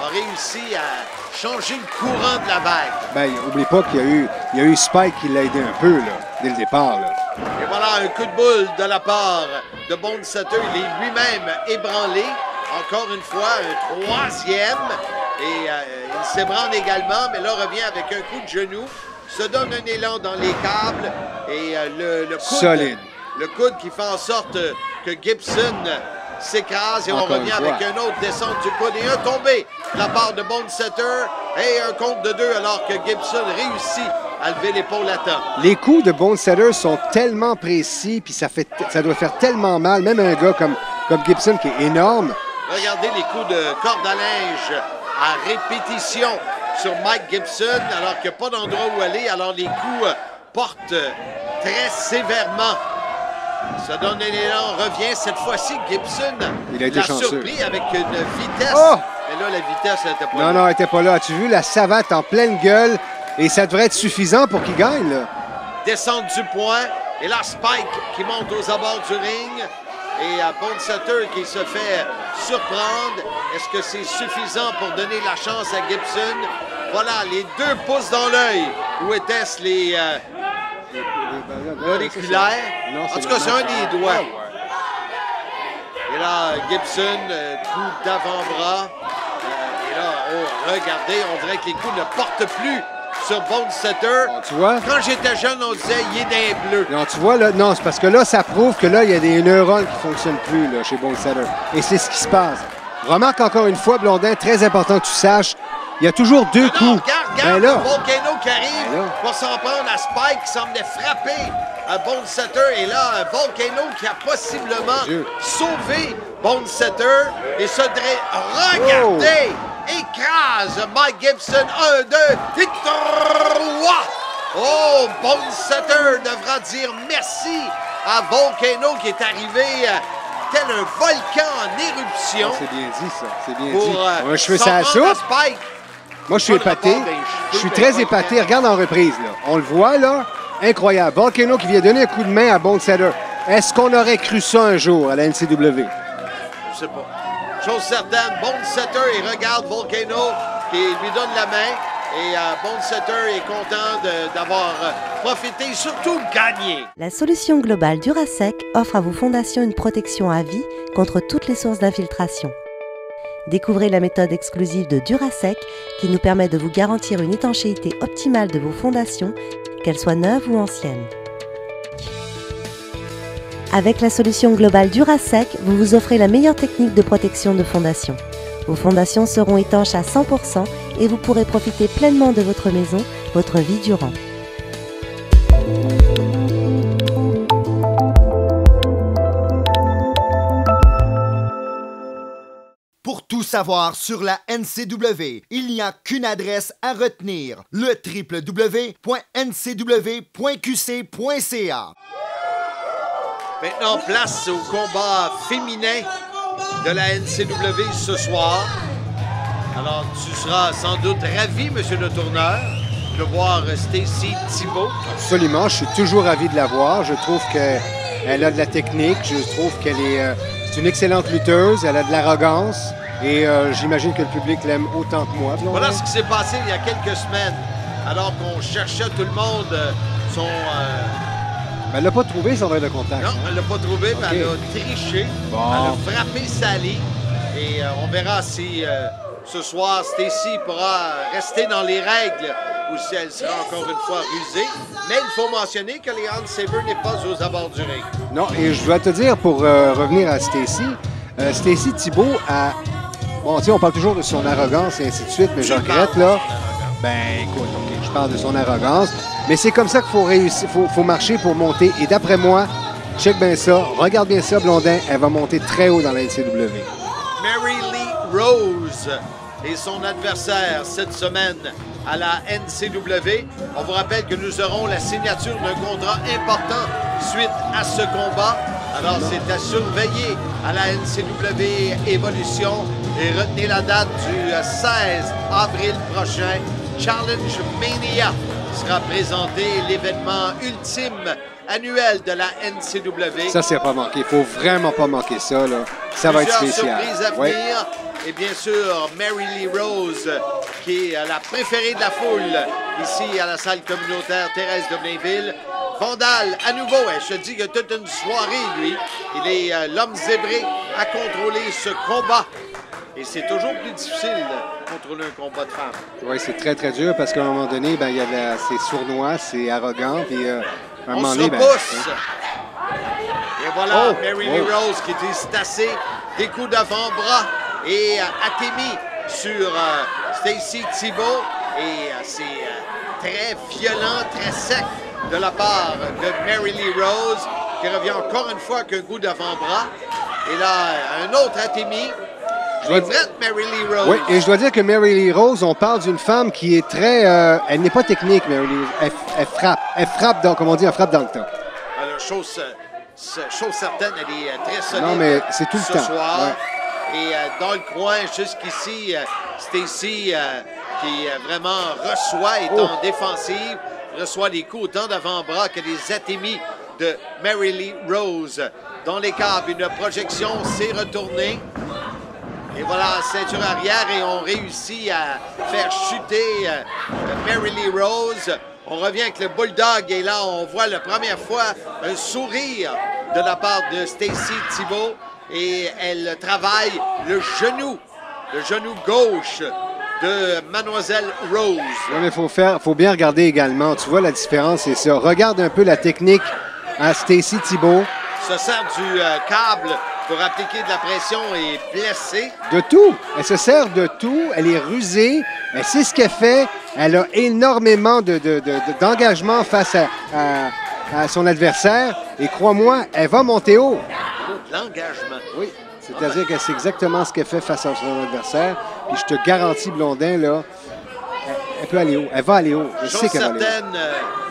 Speaker 1: a réussi à changer le courant de la vague.
Speaker 5: Ben, oublie pas qu'il y a eu Spike qui l'a aidé un peu, là, dès le départ, là.
Speaker 1: Et voilà un coup de boule de la part de Bold Setter. Il est lui-même ébranlé. Encore une fois, un troisième. Et il s'ébranle également, mais là revient avec un coup de genou. Se donne un élan dans les câbles. Et le coude.
Speaker 5: Solide.
Speaker 1: Le coude qui fait en sorte que Gibson s'écrase. Et
Speaker 5: Encore
Speaker 1: on revient avec un autre descente du coude. Et un tombé de la part de Bold Setter. Et un compte de deux alors que Gibson réussit à lever l'épaule à temps.
Speaker 5: Les coups de Bold Setter sont tellement précis, puis ça doit faire tellement mal, même un gars comme Gibson qui est énorme.
Speaker 1: Regardez les coups de corde à linge à répétition sur Mike Gibson, alors qu'il n'y a pas d'endroit où aller. Alors les coups portent très sévèrement. Ça donne un élan, revient. Cette fois-ci, Gibson
Speaker 5: Il a été
Speaker 1: l'a
Speaker 5: chanceux.
Speaker 1: surpris avec une vitesse.
Speaker 5: Oh!
Speaker 1: Mais là, la vitesse, elle n'était pas là.
Speaker 5: Non, elle était pas là. As-tu vu la savate en pleine gueule? Et ça devrait être suffisant pour qu'il gagne, là.
Speaker 1: Descente du point. Et là, Spike qui monte aux abords du ring. Et Bold Setter qui se fait surprendre. Est-ce que c'est suffisant pour donner la chance à Gibson? Voilà, les 2 pouces dans l'œil. Où étaient-ce les auriculaires? En tout cas, c'est un des doigts. Et là, Gibson, coup d'avant-bras. Et là, oh, regardez, on dirait que les coups ne portent plus sur Bold Setter.
Speaker 5: Bon, tu vois?
Speaker 1: Quand j'étais jeune, on disait il est d'un bleu.
Speaker 5: Non, tu vois, là, non, c'est parce que là, ça prouve que là, il y a des neurones qui ne fonctionnent plus là, chez Bold Setter. Et c'est ce qui se passe. Remarque encore une fois, Blondin, très important que tu saches, il y a toujours 2 coups.
Speaker 1: Non, regarde,
Speaker 5: Ben là,
Speaker 1: Volcano qui arrive
Speaker 5: Ben là.
Speaker 1: pour s'en prendre à Spike qui semblait frapper à Bold Setter. Et là, Volcano qui a possiblement
Speaker 5: Dieu.
Speaker 1: sauvé Bold Setter. Et se regardez, écrase Mike Gibson. 1, 2, et 3. Oh, Bold Setter devra dire merci à Volcano qui est arrivé tel un volcan en éruption.
Speaker 5: c'est bien dit, ça. C'est bien
Speaker 1: Pour
Speaker 5: dit. Moi, je fais
Speaker 1: s'en
Speaker 5: ça à
Speaker 1: prendre à
Speaker 5: soupe.
Speaker 1: Spike.
Speaker 5: Moi, je suis
Speaker 1: Pas le
Speaker 5: épaté.
Speaker 1: rapport des
Speaker 5: Je suis
Speaker 1: cheveux,
Speaker 5: très
Speaker 1: ben,
Speaker 5: épaté.
Speaker 1: ouais.
Speaker 5: Regarde en reprise, là. On le voit, là. Incroyable. Volcano qui vient donner un coup de main à Bold Setter. Est-ce qu'on aurait cru ça un jour à la NCW?
Speaker 1: Je sais pas. Chose certaine, Bold Setter, il regarde Volcano qui lui donne la main. Et Bold Setter est content d'avoir profité et surtout gagné.
Speaker 7: La solution globale Durasec offre à vos fondations une protection à vie contre toutes les sources d'infiltration. Découvrez la méthode exclusive de Durasec qui nous permet de vous garantir une étanchéité optimale de vos fondations, qu'elles soient neuves ou anciennes. Avec la solution globale Durasec, vous vous offrez la meilleure technique de protection de fondation. Vos fondations seront étanches à 100% et vous pourrez profiter pleinement de votre maison, votre vie durant.
Speaker 6: Pour tout savoir sur la NCW, il n'y a qu'une adresse à retenir, le www.ncw.qc.ca.
Speaker 1: Maintenant, place au combat féminin de la NCW ce soir. Alors, tu seras sans doute ravi, Monsieur le tourneur, de voir Stacy Thibault.
Speaker 5: Absolument, je suis toujours ravi de la voir. Je trouve qu'elle a de la technique, je trouve qu'elle est c'est une excellente lutteuse, elle a de l'arrogance et j'imagine que le public l'aime autant que moi.
Speaker 1: Voilà ce qui s'est passé il y a quelques semaines, alors qu'on cherchait tout le monde son...
Speaker 5: Mais elle l'a pas trouvé, son verre de contact.
Speaker 1: Non, elle l'a pas trouvé, mais
Speaker 5: OK.
Speaker 1: elle a triché.
Speaker 5: Bon.
Speaker 1: Elle a frappé Sally. Et on verra si ce soir, Stacy pourra rester dans les règles ou si elle sera encore une fois rusée. Mais il faut mentionner que Leon Sabre n'est pas aux abords du ring.
Speaker 5: Non, et je dois te dire, pour revenir à Stacy, Stacy Thibault a... Bon, tu sais, on parle toujours de son arrogance et ainsi de suite, mais je regrette, là... Ben, écoute, OK, je parle de son arrogance, mais c'est comme ça qu'il faut réussir, faut marcher pour monter. Et d'après moi, check bien ça, regarde bien ça, Blondin, elle va monter très haut dans la NCW.
Speaker 1: Mary Lee Rose et son adversaire cette semaine à la NCW. On vous rappelle que nous aurons la signature d'un contrat important suite à ce combat. Alors, c'est à surveiller à la NCW Evolution. Et retenez la date du 16 avril prochain. Challenge Mania sera présenté, l'événement ultime annuel de la NCW.
Speaker 5: Ça, c'est pas manqué. Il faut vraiment pas manquer ça, là. Ça va être spécial.
Speaker 1: Plusieurs surprises à
Speaker 5: Ouais.
Speaker 1: venir. Et bien sûr, Mary Lee Rose, qui est la préférée de la foule ici à la salle communautaire Thérèse de Blainville. Vandal, à nouveau, je te dis que toute une soirée, lui. Il est l'homme zébré à contrôler ce combat. Et c'est toujours plus difficile de contrôler un combat de femmes.
Speaker 5: Oui, c'est très, très dur parce qu'à un moment donné, ben, il y a c'est sournois, c'est arrogant. Puis, à un
Speaker 1: On
Speaker 5: moment
Speaker 1: se
Speaker 5: donné, ben,
Speaker 1: repousse. Et voilà,
Speaker 5: Oh,
Speaker 1: Mary Lee
Speaker 5: oh.
Speaker 1: Rose qui est tassée, des coups d'avant-bras et Atemi sur Stacy Thibault. Et c'est très violent, très sec de la part de Mary Lee Rose qui revient encore une fois qu'un coup d'avant-bras. Et là, un autre Atemi. Je
Speaker 5: dois-
Speaker 1: regrette Mary Lee Rose.
Speaker 5: Oui, et je dois dire que Mary Lee Rose, on parle d'une femme qui est très... elle n'est pas technique, Mary Lee Rose. Elle frappe. Elle frappe, dans, comme on dit, elle frappe dans le temps.
Speaker 1: Alors, chose certaine, elle est très solide.
Speaker 5: Non, mais c'est tout le
Speaker 1: ce
Speaker 5: temps.
Speaker 1: soir.
Speaker 5: Ouais.
Speaker 1: Et dans le coin, jusqu'ici, Stacy, qui vraiment reçoit, est en défensive, reçoit des coups autant d'avant-bras que des atémies de Mary Lee Rose. Dans les câbles, une projection s'est retournée. Et voilà, ceinture arrière, et on réussit à faire chuter Mary Lee Rose. On revient avec le Bulldog, et là, on voit la première fois un sourire de la part de Stacy Thibault. Et elle travaille le genou gauche de Mademoiselle Rose.
Speaker 5: Oui, mais faut bien regarder également. Tu vois, la différence, c'est ça. Regarde un peu la technique à Stacy Thibault.
Speaker 1: Se sert du câble pour appliquer de la pression et blesser.
Speaker 5: De tout. Elle se sert de tout. Elle est rusée. Elle sait ce qu'elle fait. Elle a énormément d'engagement face à son adversaire. Et crois-moi, elle va monter haut.
Speaker 1: L'engagement.
Speaker 5: Oui. C'est-à-dire qu'elle sait exactement ce qu'elle fait face à son adversaire. Et je te garantis, Blondin, là, elle peut aller haut. Elle va aller haut. Je sais qu'elle va aller haut.
Speaker 1: Certaine,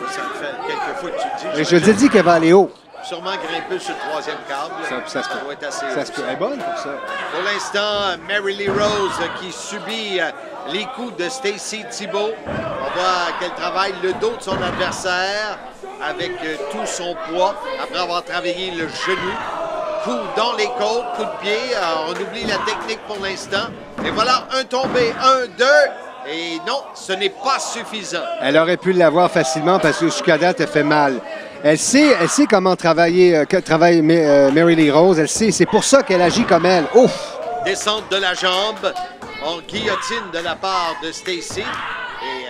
Speaker 1: ça fait quelques fois que tu le dis.
Speaker 5: Et je te dis qu'elle va aller haut.
Speaker 1: Sûrement grimper sur le troisième câble.
Speaker 5: Ça se peut.
Speaker 1: doit être assez
Speaker 5: Ça
Speaker 1: haut,
Speaker 5: se peut. Elle est bonne pour ça.
Speaker 1: Pour l'instant, Mary Lee Rose qui subit les coups de Stacy Thibault. On voit qu'elle travaille le dos de son adversaire avec tout son poids après avoir travaillé le genou. Coup dans les côtes, coup de pied. On oublie la technique pour l'instant. Et voilà, un tombé, 1, 2. Et non, ce n'est pas suffisant.
Speaker 5: Elle aurait pu l'avoir facilement parce que jusqu'à date, elle fait mal. Elle sait comment travaille Mary Lee Rose. Elle sait, c'est pour ça qu'elle agit comme elle. Ouf!
Speaker 1: Descente de la jambe, en guillotine de la part de Stacy. Et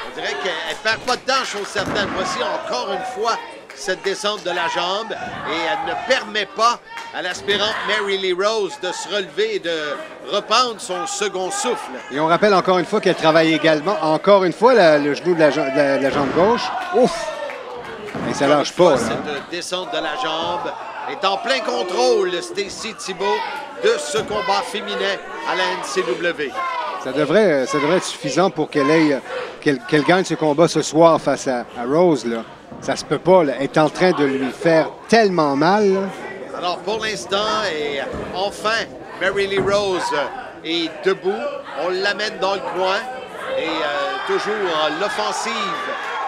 Speaker 1: on dirait qu'elle ne perd pas de temps, chose certaine. Voici encore une fois cette descente de la jambe. Et elle ne permet pas à l'aspirante Mary Lee Rose de se relever et de reprendre son second souffle.
Speaker 5: Et on rappelle encore une fois qu'elle travaille également, encore une fois, le genou de la jambe gauche. Ouf! Et ça lâche pas, là.
Speaker 1: Cette descente de la jambe est en plein contrôle, Stacy Thibault, de ce combat féminin à la NCW.
Speaker 5: Ça devrait être suffisant pour qu'elle gagne ce combat ce soir face à Rose, là. Ça se peut pas, là. Elle est en train de lui faire tellement mal, là.
Speaker 1: Alors, pour l'instant, et enfin, Mary Lee Rose est debout. On l'amène dans le coin. Et toujours l'offensive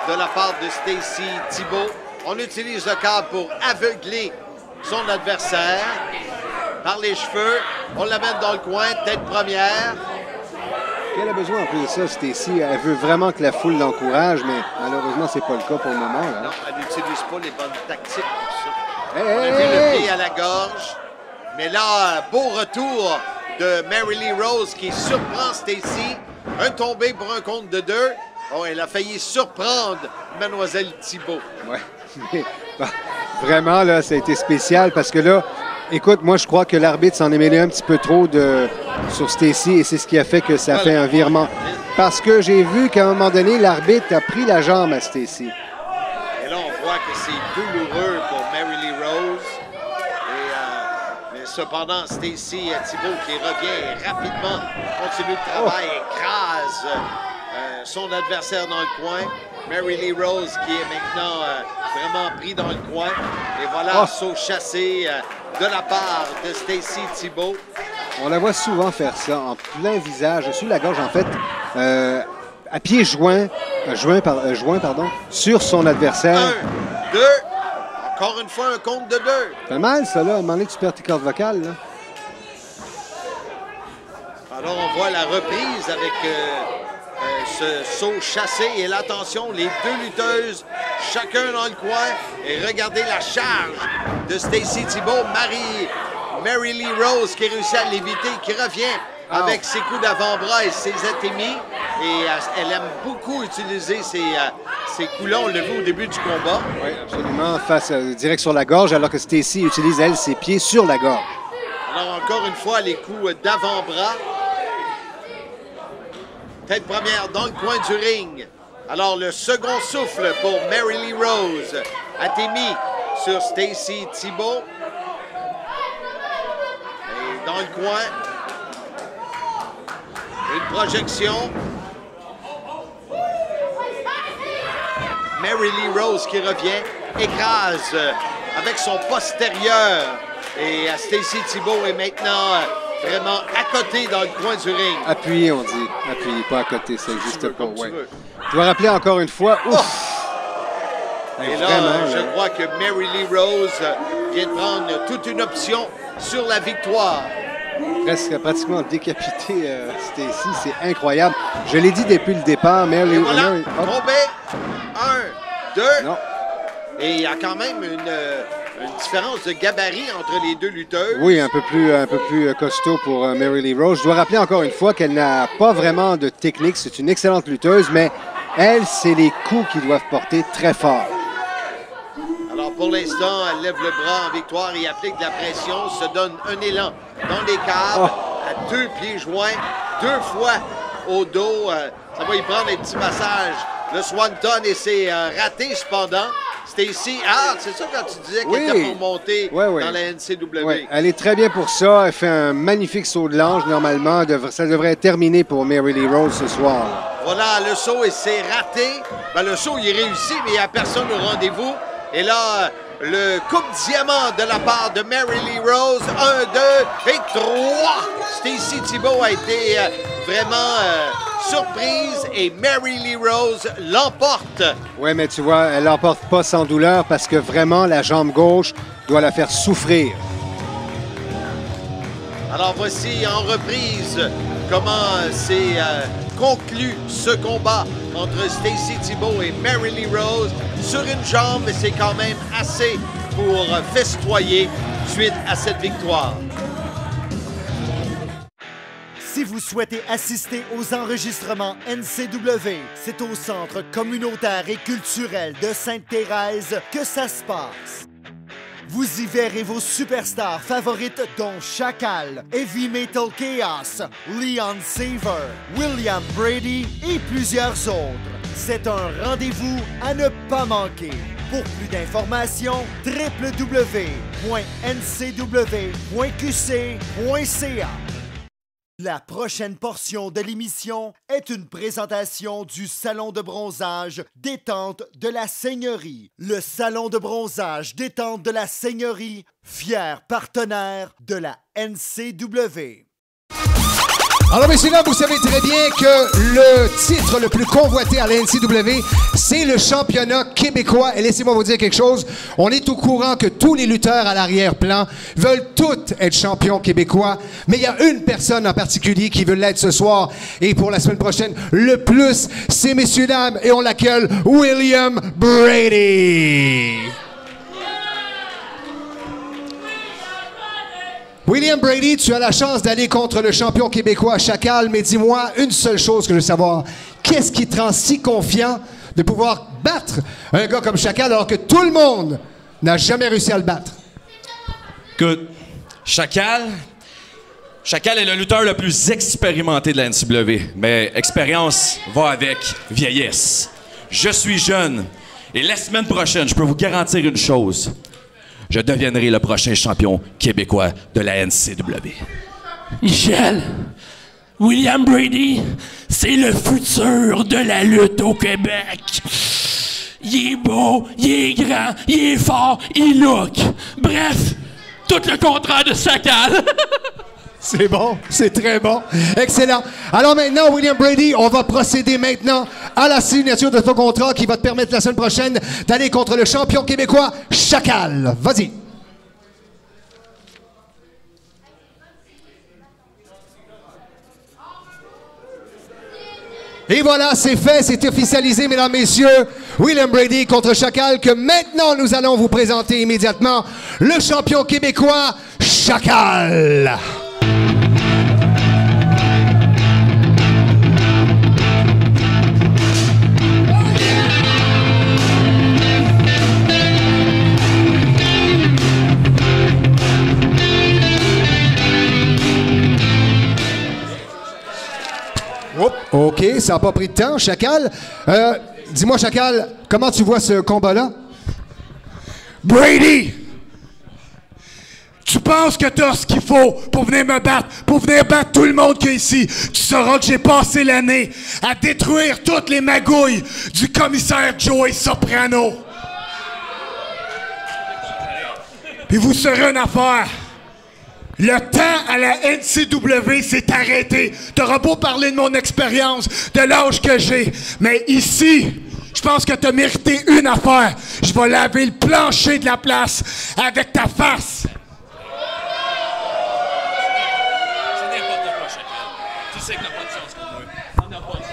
Speaker 1: de la part de Stacy Thibault. On utilise le câble pour aveugler son adversaire par les cheveux. On l'amène dans le coin, tête première.
Speaker 5: Elle a besoin en plus de ça, Stacy. Elle veut vraiment que la foule l'encourage, mais malheureusement, c'est pas le cas pour le moment. Là.
Speaker 1: Non, elle n'utilise pas les bonnes tactiques pour ça.
Speaker 5: Hey,
Speaker 1: On a
Speaker 5: hey,
Speaker 1: vu
Speaker 5: hey.
Speaker 1: le pied à la gorge. Mais là, beau retour de Mary Lee Rose qui surprend Stacy. Un tombé pour un compte de 2. Oh, elle a failli surprendre Mademoiselle Thibault.
Speaker 5: Ouais. Mais, bah, vraiment, là, ça a été spécial parce que là, écoute, moi, je crois que l'arbitre s'en est mêlé un petit peu trop sur Stacy et c'est ce qui a fait que ça fait un virement. Parce que j'ai vu qu'à un moment donné, l'arbitre a pris la jambe à Stacy.
Speaker 1: Et là, on voit que c'est douloureux pour Mary Lee Rose. Mais cependant, Stacy Thibault qui revient rapidement, continue le travail, écrase son adversaire dans le coin. Mary Lee Rose qui est maintenant vraiment pris dans le coin. Et voilà, saut chassé de la part de Stacy Thibault.
Speaker 5: On la voit souvent faire ça, en plein visage, sous la gorge, en fait, à pieds joints, sur son adversaire.
Speaker 1: 1, 2, encore une fois un compte de 2.
Speaker 5: C'est mal, ça, là. À un moment donné, tu perds tes cordes vocales, là.
Speaker 1: Alors, on voit la reprise avec ce saut chassé. Et là, attention, les deux lutteuses, chacun dans le coin. Et regardez la charge de Stacy Thibault. Mary Lee Rose qui réussit à l'éviter, qui revient avec ses coups d'avant-bras et ses atémies. Et elle aime beaucoup utiliser ces coups-là. On l'a vu au début du combat.
Speaker 5: Oui, absolument. Face direct sur la gorge, alors que Stacy utilise, elle, ses pieds sur la gorge.
Speaker 1: Alors, encore une fois, les coups d'avant-bras. Tête première dans le coin du ring. Alors, le second souffle pour Mary Lee Rose. Atémie sur Stacy Thibault. Et dans le coin, une projection. Mary Lee Rose qui revient, écrase avec son postérieur. Et Stacy Thibault est maintenant vraiment à côté dans le coin du ring.
Speaker 5: Appuyé, on dit. Appuyé, pas à côté, ça n'existe pas.
Speaker 1: Comme tu
Speaker 5: Ouais.
Speaker 1: veux.
Speaker 5: Je dois rappeler encore une fois. Ouf!
Speaker 1: Et là, je crois que Mary Lee Rose vient de prendre toute une option sur la victoire.
Speaker 5: Pratiquement décapité Stacy, c'est incroyable. Je l'ai dit depuis le départ, Mary...
Speaker 1: Et voilà,
Speaker 5: Mary- hop.
Speaker 1: tombé. 1, 2.
Speaker 5: Non.
Speaker 1: Et il y a quand même une différence de gabarit entre les deux lutteuses.
Speaker 5: Oui, un peu plus costaud pour Mary Lee Rose. Je dois rappeler encore une fois qu'elle n'a pas vraiment de technique. C'est une excellente lutteuse, mais elle, c'est les coups qui doivent porter très fort.
Speaker 1: Alors pour l'instant, elle lève le bras en victoire et applique de la pression, se donne un élan dans les câbles, à 2 pieds joints, 2 fois au dos. Ça va y prendre un petit massage. Le Swanton et c'est raté cependant. Stacy, c'est ça quand tu disais qu'elle était pour monter dans la NCW.
Speaker 5: Oui, elle est très bien pour ça. Elle fait un magnifique saut de l'ange normalement. Ça devrait être terminé pour Mary Lee Rose ce soir.
Speaker 1: Voilà, le saut et c'est raté. Ben, le saut, il est réussi, mais il n'y a personne au rendez-vous. Et là, le coupe diamant de la part de Mary Lee Rose. 1, 2 et 3. Stacy Thibault a été vraiment surprise et Mary Lee Rose l'emporte.
Speaker 5: Oui, mais tu vois, elle l'emporte pas sans douleur parce que vraiment, la jambe gauche doit la faire souffrir.
Speaker 1: Alors voici en reprise comment s'est conclu ce combat entre Stacy Thibault et Mary Lee Rose sur une jambe, mais c'est quand même assez pour festoyer suite à cette victoire.
Speaker 6: Si vous souhaitez assister aux enregistrements NCW, c'est au Centre communautaire et culturel de Sainte-Thérèse que ça se passe. Vous y verrez vos superstars favorites dont Chacal, Heavy Metal Chaos, Leon Saver, William Brady et plusieurs autres. C'est un rendez-vous à ne pas manquer. Pour plus d'informations, www.ncw.qc.ca. La prochaine portion de l'émission est une présentation du Salon de bronzage Détente de la Seigneurie. Le Salon de bronzage Détente de la Seigneurie, fier partenaire de la NCW.
Speaker 2: Alors, messieurs, là, vous savez très bien que le titre le plus convoité à la NCW, c'est le championnat québécois. Et laissez-moi vous dire quelque chose. On est au courant que tous les lutteurs à l'arrière-plan veulent tous être champions québécois. Mais il y a une personne en particulier qui veut l'être ce soir et pour la semaine prochaine. Le plus, c'est messieurs, dames, et on l'accueille, William Brady. William Brady, tu as la chance d'aller contre le champion québécois Chacal, mais dis-moi une seule chose que je veux savoir. Qu'est-ce qui te rend si confiant de pouvoir battre un gars comme Chacal alors que tout le monde n'a jamais réussi à le battre?
Speaker 8: Écoute, Chacal est le lutteur le plus expérimenté de la NCW, mais expérience va avec vieillesse. Je suis jeune et la semaine prochaine, je peux vous garantir une chose. Je deviendrai le prochain champion québécois de la NCW.
Speaker 9: Michel, William Brady, c'est le futur de la lutte au Québec. Il est beau, il est grand, il est fort, il look. Bref, tout le contraire de Chacal.
Speaker 2: C'est bon, c'est très bon. Excellent. Alors maintenant, William Brady, on va procéder maintenant à la signature de ton contrat qui va te permettre la semaine prochaine d'aller contre le champion québécois Chacal. Vas-y. Et voilà, c'est fait, c'est officialisé, mesdames, messieurs. William Brady contre Chacal, que maintenant nous allons vous présenter immédiatement le champion québécois Chacal. OK, ça n'a pas pris de temps, Chacal. Dis-moi, Chacal, comment tu vois ce combat-là?
Speaker 9: Brady! Tu penses que t'as ce qu'il faut pour venir me battre, pour venir battre tout le monde qui est ici. Tu sauras que j'ai passé l'année à détruire toutes les magouilles du commissaire Joey Soprano. Puis vous saurez une affaire. Le temps à la NCW s'est arrêté. T'auras beau parler de mon expérience, de l'âge que j'ai, mais ici, je pense que t'as mérité une affaire. Je vais laver le plancher de la place avec ta face.
Speaker 8: C'est n'importe quoi, Chacal. Tu sais que t'as pas de chance pour moi. On n'a pas de chance.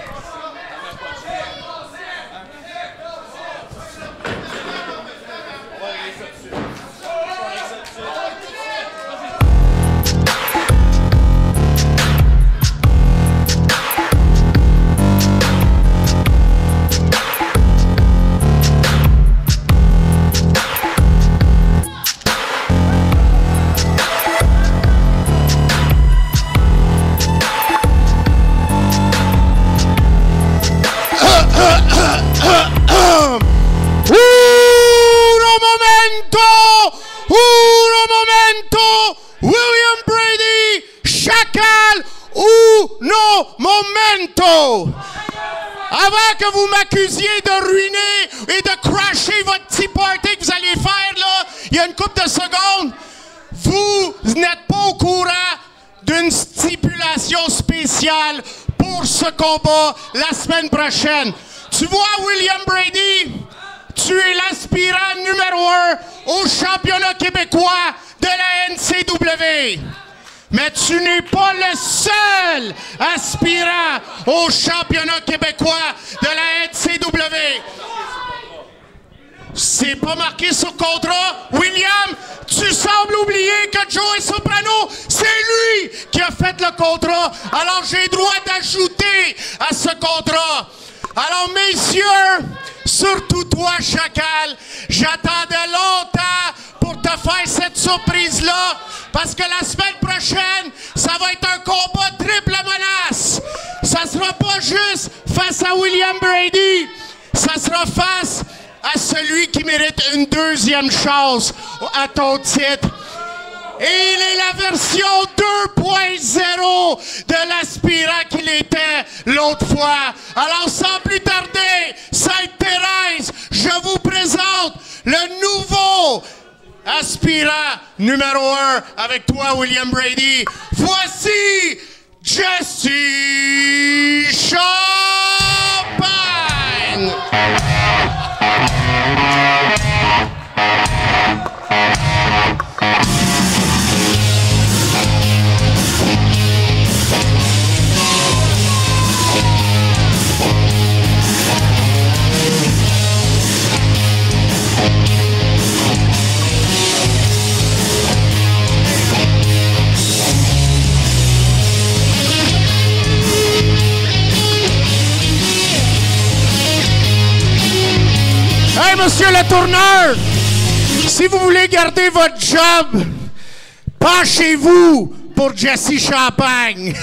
Speaker 9: Avant que vous m'accusiez de ruiner et de crasher votre petit party que vous allez faire, là, il y a une couple de secondes, vous n'êtes pas au courant d'une stipulation spéciale pour ce combat la semaine prochaine. Tu vois, William Brady, tu es l'aspirant numéro 1 au championnat québécois de la NCW. Mais tu n'es pas le seul aspirant au championnat québécois de la NCW. C'est pas marqué sur le contrat. William, tu sembles oublier que Joey Soprano, c'est lui qui a fait le contrat. Alors j'ai le droit d'ajouter à ce contrat. Alors messieurs, surtout toi Chacal, j'attendais longtemps pour te faire cette surprise-là. Parce que la semaine prochaine, ça va être un combat triple menace. Ça sera pas juste face à William Brady. Ça sera face à celui qui mérite une deuxième chance à ton titre. Et il est la version 2.0 de l'aspirant qu'il était l'autre fois. Alors sans plus tarder, Sainte-Thérèse, je vous présente le nouveau aspirant numéro 1 avec toi, William Brady. Voici Jesse Champagne! Hey, monsieur le tourneur, si vous voulez garder votre job, penchez-vous pour Jesse Champagne.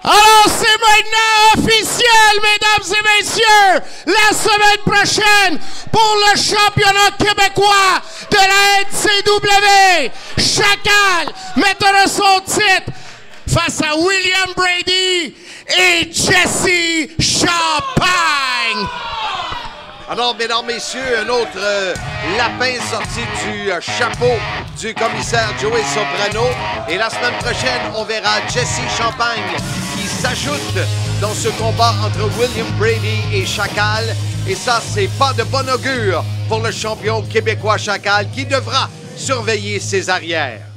Speaker 9: Alors, c'est maintenant officiel, mesdames et messieurs, la semaine prochaine, pour le championnat québécois de la NCW, Chacal mettra son titre face à William Brady et Jesse Champagne.
Speaker 1: Alors, mesdames, messieurs, un autre lapin sorti du chapeau du commissaire Joey Soprano. Et la semaine prochaine, on verra Jesse Champagne qui s'ajoute dans ce combat entre William Brady et Chacal. Et ça, c'est pas de bon augure pour le champion québécois Chacal qui devra surveiller ses arrières.